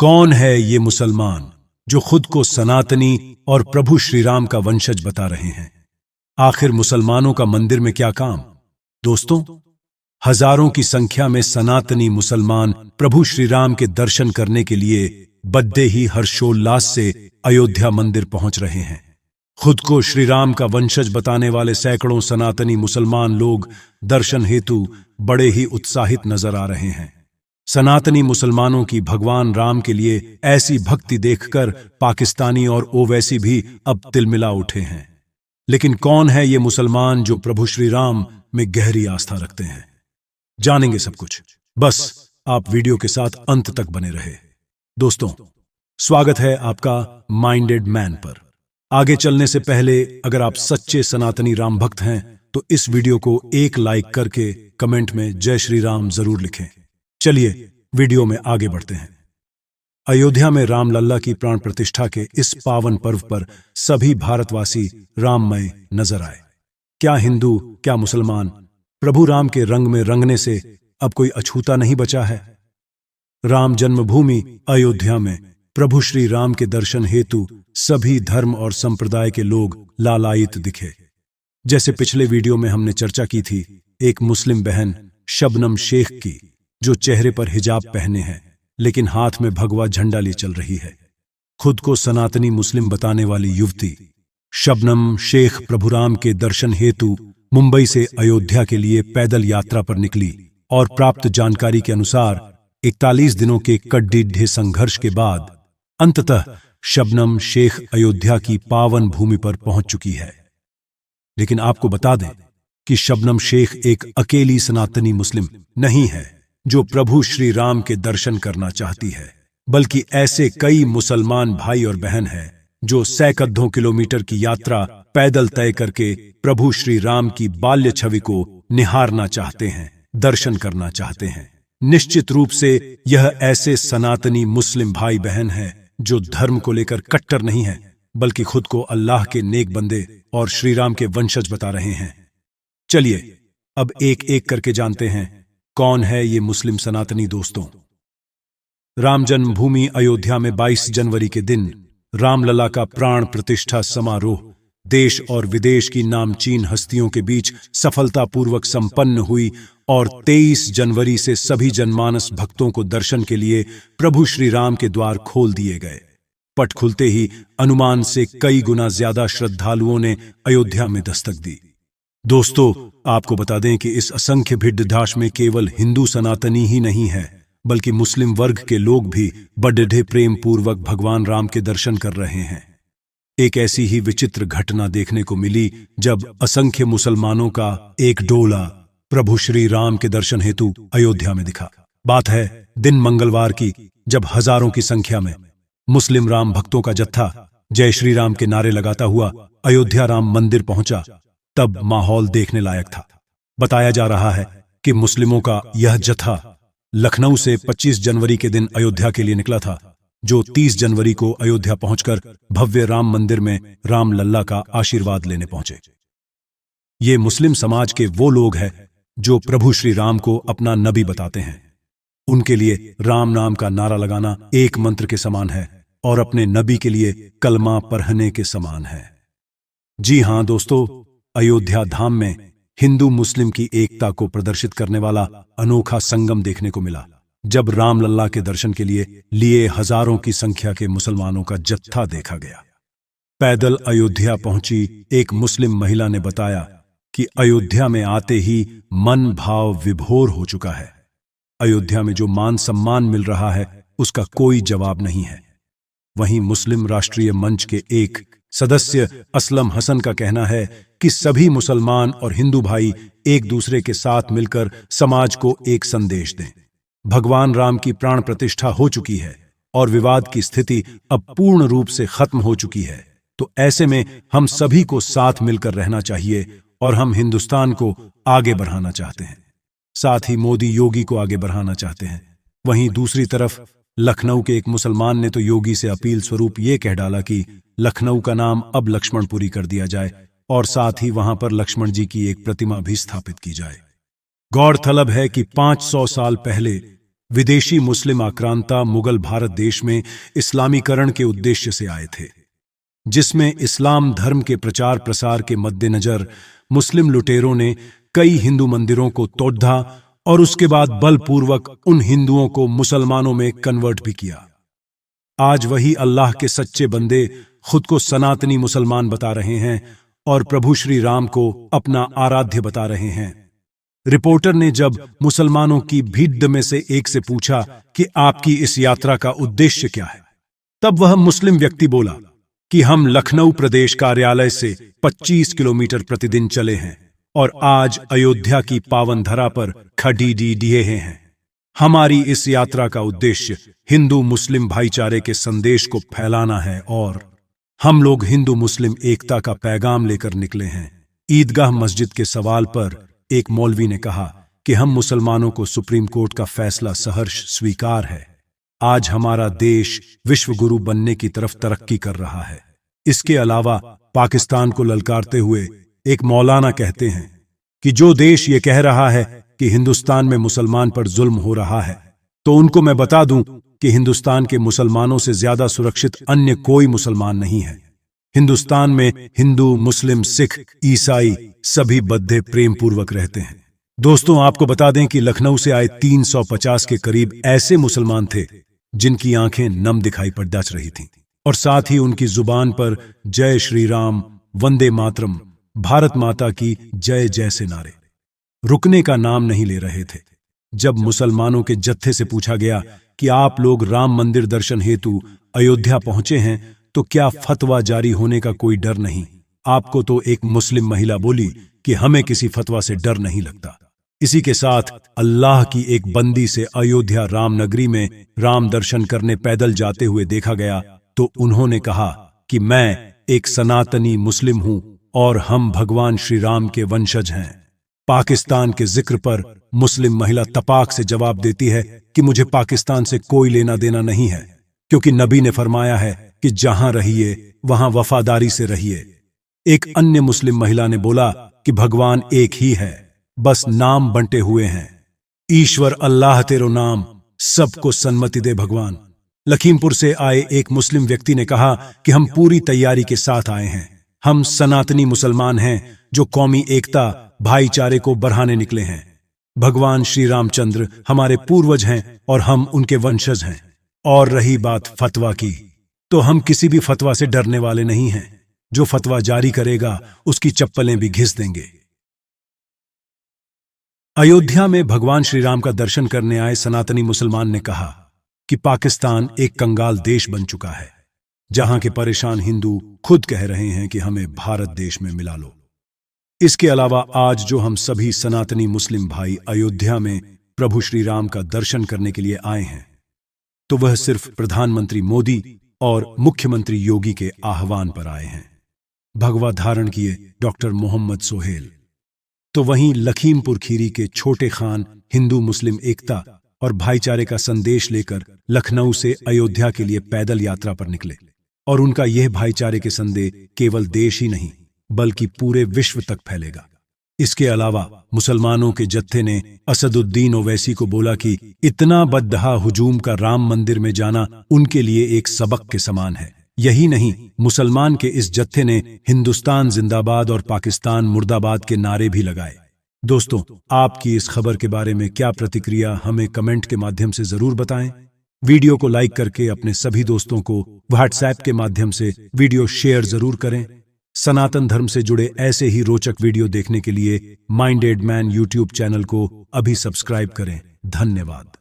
कौन है ये मुसलमान जो खुद को सनातनी और प्रभु श्रीराम का वंशज बता रहे हैं? आखिर मुसलमानों का मंदिर में क्या काम? दोस्तों, हजारों की संख्या में सनातनी मुसलमान प्रभु श्रीराम के दर्शन करने के लिए बद्दे ही हर्षोल्लास से अयोध्या मंदिर पहुंच रहे हैं। खुद को श्रीराम का वंशज बताने वाले सैकड़ों सनातनी मुसलमान लोग दर्शन हेतु बड़े ही उत्साहित नजर आ रहे हैं। सनातनी मुसलमानों की भगवान राम के लिए ऐसी भक्ति देखकर पाकिस्तानी और ओवैसी भी अब तिलमिला उठे हैं। लेकिन कौन है ये मुसलमान जो प्रभु श्री राम में गहरी आस्था रखते हैं? जानेंगे सब कुछ, बस आप वीडियो के साथ अंत तक बने रहे। दोस्तों, स्वागत है आपका माइंडेड मैन पर। आगे चलने से पहले अगर आप सच्चे सनातनी राम भक्त हैं तो इस वीडियो को एक लाइक करके कमेंट में जय श्री राम जरूर लिखें। चलिए वीडियो में आगे बढ़ते हैं। अयोध्या में रामलल्ला की प्राण प्रतिष्ठा के इस पावन पर्व पर सभी भारतवासी राममय नजर आए। क्या हिंदू, क्या मुसलमान, प्रभु राम के रंग में रंगने से अब कोई अछूता नहीं बचा है। राम जन्मभूमि अयोध्या में प्रभु श्री राम के दर्शन हेतु सभी धर्म और संप्रदाय के लोग लालायित दिखे। जैसे पिछले वीडियो में हमने चर्चा की थी, एक मुस्लिम बहन शबनम शेख की, जो चेहरे पर हिजाब पहने हैं लेकिन हाथ में भगवा झंडा लिए चल रही है। खुद को सनातनी मुस्लिम बताने वाली युवती शबनम शेख प्रभु राम के दर्शन हेतु मुंबई से अयोध्या के लिए पैदल यात्रा पर निकली और प्राप्त जानकारी के अनुसार 41 दिनों के कड़िढ़ संघर्ष के बाद अंततः शबनम शेख अयोध्या की पावन भूमि पर पहुंच चुकी है। लेकिन आपको बता दें कि शबनम शेख एक अकेली सनातनी मुस्लिम नहीं है जो प्रभु श्री राम के दर्शन करना चाहती है, बल्कि ऐसे कई मुसलमान भाई और बहन हैं जो सैकड़ों किलोमीटर की यात्रा पैदल तय करके प्रभु श्री राम की बाल्य छवि को निहारना चाहते हैं, दर्शन करना चाहते हैं। निश्चित रूप से यह ऐसे सनातनी मुस्लिम भाई बहन हैं जो धर्म को लेकर कट्टर नहीं हैं, बल्कि खुद को अल्लाह के नेक बंदे और श्री राम के वंशज बता रहे हैं। चलिए अब एक एक करके जानते हैं कौन है ये मुस्लिम सनातनी दोस्तों। राम जन्मभूमि अयोध्या में 22 जनवरी के दिन रामलला का प्राण प्रतिष्ठा समारोह देश और विदेश की नामचीन हस्तियों के बीच सफलतापूर्वक संपन्न हुई और 23 जनवरी से सभी जनमानस भक्तों को दर्शन के लिए प्रभु श्री राम के द्वार खोल दिए गए। पट खुलते ही अनुमान से कई गुना ज्यादा श्रद्धालुओं ने अयोध्या में दस्तक दी। दोस्तों, आपको बता दें कि इस असंख्य भीड़ में केवल हिंदू सनातनी ही नहीं है, बल्कि मुस्लिम वर्ग के लोग भी बड़े प्रेम पूर्वक भगवान राम के दर्शन कर रहे हैं। एक ऐसी ही विचित्र घटना देखने को मिली जब असंख्य मुसलमानों का एक डोला प्रभु श्री राम के दर्शन हेतु अयोध्या में दिखा। बात है दिन मंगलवार की, जब हजारों की संख्या में मुस्लिम राम भक्तों का जत्था जय श्री राम के नारे लगाता हुआ अयोध्या राम मंदिर पहुंचा। तब माहौल देखने लायक था। बताया जा रहा है कि मुस्लिमों का यह जत्था लखनऊ से 25 जनवरी के दिन अयोध्या के लिए निकला था, जो 30 जनवरी को अयोध्या पहुंचकर भव्य राम मंदिर में रामलल्ला का आशीर्वाद लेने पहुंचे। ये मुस्लिम समाज के वो लोग हैं जो प्रभु श्री राम को अपना नबी बताते हैं। उनके लिए राम नाम का नारा लगाना एक मंत्र के समान है और अपने नबी के लिए कलमा पढ़ने के समान है। जी हां दोस्तों, अयोध्या धाम में हिंदू मुस्लिम की एकता को प्रदर्शित करने वाला अनोखा संगम देखने को मिला, जब रामलल्ला के दर्शन के लिए हजारों की संख्या के मुसलमानों का जत्था देखा गया। पैदल अयोध्या पहुंची एक मुस्लिम महिला ने बताया कि अयोध्या में आते ही मन भाव विभोर हो चुका है। अयोध्या में जो मान सम्मान मिल रहा है उसका कोई जवाब नहीं है। वहीं मुस्लिम राष्ट्रीय मंच के एक सदस्य असलम हसन का कहना है कि सभी मुसलमान और हिंदू भाई एक दूसरे के साथ मिलकर समाज को एक संदेश दें। भगवान राम की प्राण प्रतिष्ठा हो चुकी है और विवाद की स्थिति अब पूर्ण रूप से खत्म हो चुकी है, तो ऐसे में हम सभी को साथ मिलकर रहना चाहिए और हम हिंदुस्तान को आगे बढ़ाना चाहते हैं। साथ ही मोदी योगी को आगे बढ़ाना चाहते हैं। वहीं दूसरी तरफ लखनऊ के एक मुसलमान ने तो योगी से अपील स्वरूप ये कह डाला कि लखनऊ का नाम अब लक्ष्मणपुरी कर दिया जाए और साथ ही वहां पर लक्ष्मण जी की एक प्रतिमा भी स्थापित की जाए। गौरतलब है कि 500 साल पहले विदेशी मुस्लिम आक्रांता मुगल भारत देश में इस्लामीकरण के उद्देश्य से आए थे, जिसमें इस्लाम धर्म के प्रचार प्रसार के मद्देनजर मुस्लिम लुटेरों ने कई हिंदू मंदिरों को तोड़ा और उसके बाद बलपूर्वक उन हिंदुओं को मुसलमानों में कन्वर्ट भी किया। आज वही अल्लाह के सच्चे बंदे खुद को सनातनी मुसलमान बता रहे हैं और प्रभु श्री राम को अपना आराध्य बता रहे हैं। रिपोर्टर ने जब मुसलमानों की भीड़ में से एक से पूछा कि आपकी इस यात्रा का उद्देश्य क्या है, तब वह मुस्लिम व्यक्ति बोला कि हम लखनऊ प्रदेश कार्यालय से 25 किलोमीटर प्रतिदिन चले हैं और आज अयोध्या की पावन धरा पर खड़ी दिए हैं। हमारी इस यात्रा का उद्देश्य हिंदू मुस्लिम भाईचारे के संदेश को फैलाना है और हम लोग हिंदू मुस्लिम एकता का पैगाम लेकर निकले हैं। ईदगाह मस्जिद के सवाल पर एक मौलवी ने कहा कि हम मुसलमानों को सुप्रीम कोर्ट का फैसला सहर्ष स्वीकार है। आज हमारा देश विश्व गुरु बनने की तरफ तरक्की कर रहा है। इसके अलावा पाकिस्तान को ललकारते हुए एक मौलाना कहते हैं कि जो देश ये कह रहा है कि हिंदुस्तान में मुसलमान पर जुल्म हो रहा है, तो उनको मैं बता दूं कि हिंदुस्तान के मुसलमानों से ज्यादा सुरक्षित अन्य कोई मुसलमान नहीं है। हिंदुस्तान में हिंदू, मुस्लिम, सिख, ईसाई सभी बद्धे प्रेम पूर्वक रहते हैं। दोस्तों, आपको बता दें कि लखनऊ से आए 350 के करीब ऐसे मुसलमान थे जिनकी आंखें नम दिखाई पड़ रही थीं और साथ ही उनकी जुबान पर जय श्री राम, वंदे मातरम, भारत माता की जय जैसे नारे रुकने का नाम नहीं ले रहे थे। जब मुसलमानों के जत्थे से पूछा गया कि आप लोग राम मंदिर दर्शन हेतु अयोध्या पहुंचे हैं तो क्या फतवा जारी होने का कोई डर नहीं? आपको तो एक मुस्लिम महिला बोली कि हमें किसी फतवा से डर नहीं लगता। इसी के साथ अल्लाह की एक बंदी से अयोध्या रामनगरी में राम दर्शन करने पैदल जाते हुए देखा गया तो उन्होंने कहा कि मैं एक सनातनी मुस्लिम हूं और हम भगवान श्री राम के वंशज हैं। पाकिस्तान के जिक्र पर मुस्लिम महिला तपाक से जवाब देती है कि मुझे पाकिस्तान से कोई लेना देना नहीं है, क्योंकि नबी ने फरमाया है कि जहां रहिए वहां वफादारी से रहिए। एक अन्य मुस्लिम महिला ने बोला कि भगवान एक ही है, बस नाम बंटे हुए हैं। ईश्वर अल्लाह तेरो नाम, सबको सन्मति दे भगवान। लखीमपुर से आए एक मुस्लिम व्यक्ति ने कहा कि हम पूरी तैयारी के साथ आए हैं। हम सनातनी मुसलमान हैं जो कौमी एकता, भाईचारे को बढ़ाने निकले हैं। भगवान श्री रामचंद्र हमारे पूर्वज हैं और हम उनके वंशज हैं। और रही बात फतवा की, तो हम किसी भी फतवा से डरने वाले नहीं हैं। जो फतवा जारी करेगा उसकी चप्पलें भी घिस देंगे। अयोध्या में भगवान श्री राम का दर्शन करने आए सनातनी मुसलमान ने कहा कि पाकिस्तान एक कंगाल देश बन चुका है, जहां के परेशान हिंदू खुद कह रहे हैं कि हमें भारत देश में मिला लो। इसके अलावा आज जो हम सभी सनातनी मुस्लिम भाई अयोध्या में प्रभु श्री राम का दर्शन करने के लिए आए हैं, तो वह सिर्फ प्रधानमंत्री मोदी और मुख्यमंत्री योगी के आह्वान पर आए हैं। भगवा धारण किए डॉक्टर मोहम्मद सोहेल। तो वहीं लखीमपुर खीरी के छोटे खान हिंदू मुस्लिम एकता और भाईचारे का संदेश लेकर लखनऊ से अयोध्या के लिए पैदल यात्रा पर निकले और उनका यह भाईचारे के संदेश केवल देश ही नहीं बल्कि पूरे विश्व तक फैलेगा। इसके अलावा मुसलमानों के जत्थे ने असदुद्दीन ओवैसी को बोला कि इतना बदहा हुजूम का राम मंदिर में जाना उनके लिए एक सबक के समान है। यही नहीं, मुसलमान के इस जत्थे ने हिंदुस्तान जिंदाबाद और पाकिस्तान मुर्दाबाद के नारे भी लगाए। दोस्तों, आपकी इस खबर के बारे में क्या प्रतिक्रिया हमें कमेंट के माध्यम से जरूर बताएं। वीडियो को लाइक करके अपने सभी दोस्तों को व्हाट्सएप के माध्यम से वीडियो शेयर जरूर करें। सनातन धर्म से जुड़े ऐसे ही रोचक वीडियो देखने के लिए माइंडेड मैन यूट्यूब चैनल को अभी सब्सक्राइब करें। धन्यवाद।